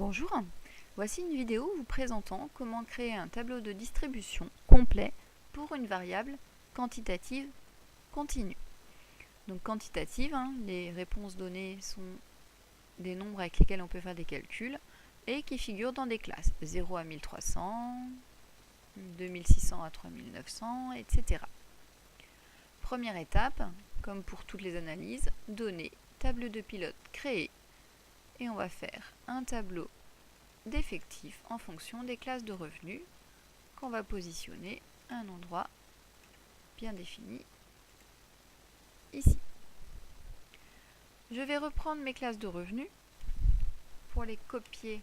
Bonjour, voici une vidéo vous présentant comment créer un tableau de distribution complet pour une variable quantitative continue. Donc quantitative, les réponses données sont des nombres avec lesquels on peut faire des calculs et qui figurent dans des classes 0 à 1300, 2600 à 3900, etc. Première étape, comme pour toutes les analyses, données, tableau de pilote créé, et on va faire un tableau d'effectifs en fonction des classes de revenus qu'on va positionner à un endroit bien défini ici. Je vais reprendre mes classes de revenus pour les copier,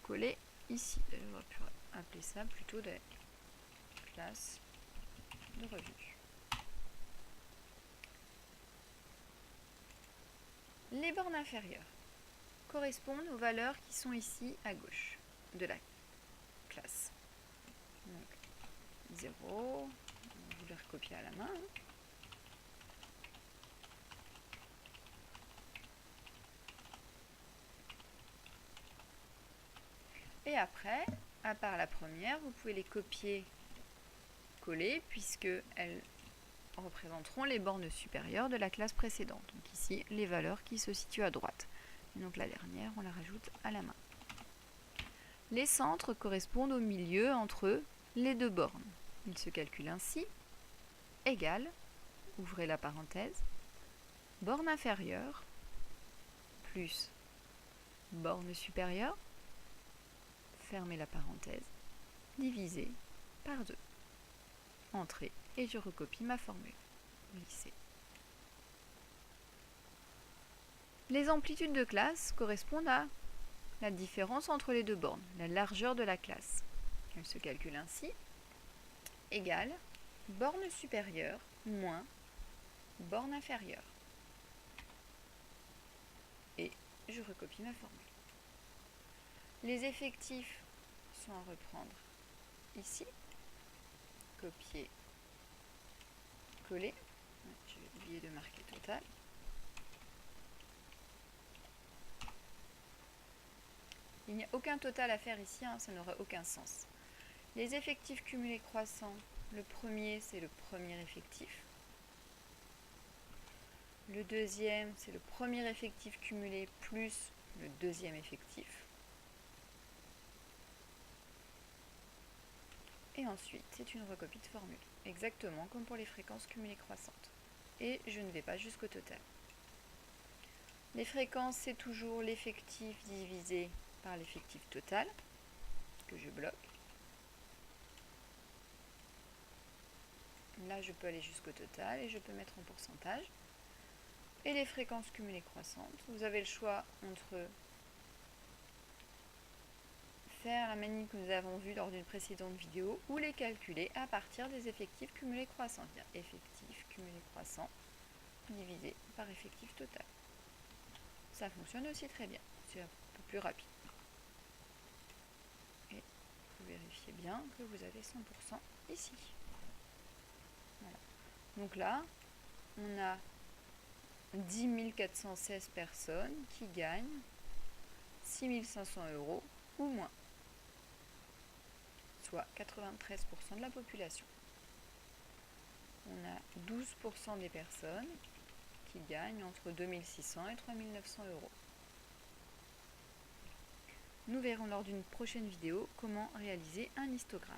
coller ici. J'aurais pu appeler ça plutôt des classes de revenus. Les bornes inférieures correspondent aux valeurs qui sont ici à gauche de la classe. Donc 0, on va les recopier à la main. Et après, à part la première, vous pouvez les copier, coller, puisque elles représenteront les bornes supérieures de la classe précédente. Donc ici, les valeurs qui se situent à droite. Et donc la dernière, on la rajoute à la main. Les centres correspondent au milieu entre les deux bornes. Ils se calculent ainsi, égal, ouvrez la parenthèse, borne inférieure, plus borne supérieure, fermez la parenthèse, divisé par 2. Entrée, et je recopie ma formule. Lycée. Les amplitudes de classe correspondent à la différence entre les deux bornes, la largeur de la classe. Elle se calcule ainsi, égale borne supérieure moins borne inférieure. Et je recopie ma formule. Les effectifs sont à reprendre ici. Copier, coller. J'ai oublié de marquer total. Il n'y a aucun total à faire ici, ça n'aurait aucun sens. Les effectifs cumulés croissants, le premier c'est le premier effectif. Le deuxième c'est le premier effectif cumulé plus le deuxième effectif. Et ensuite, c'est une recopie de formule, exactement comme pour les fréquences cumulées croissantes. Et je ne vais pas jusqu'au total. Les fréquences, c'est toujours l'effectif divisé par l'effectif total, que je bloque. Là, je peux aller jusqu'au total et je peux mettre en pourcentage. Et les fréquences cumulées croissantes, vous avez le choix entre faire la manip que nous avons vue lors d'une précédente vidéo ou les calculer à partir des effectifs cumulés croissants. C'est-à-dire effectif cumulé croissant divisé par effectif total. Ça fonctionne aussi très bien, c'est un peu plus rapide. Et vous vérifiez bien que vous avez 100% ici. Voilà. Donc là, on a 10 416 personnes qui gagnent 6 500 € ou moins, soit 93% de la population. On a 12% des personnes qui gagnent entre 2600 et 3900 €. Nous verrons lors d'une prochaine vidéo comment réaliser un histogramme.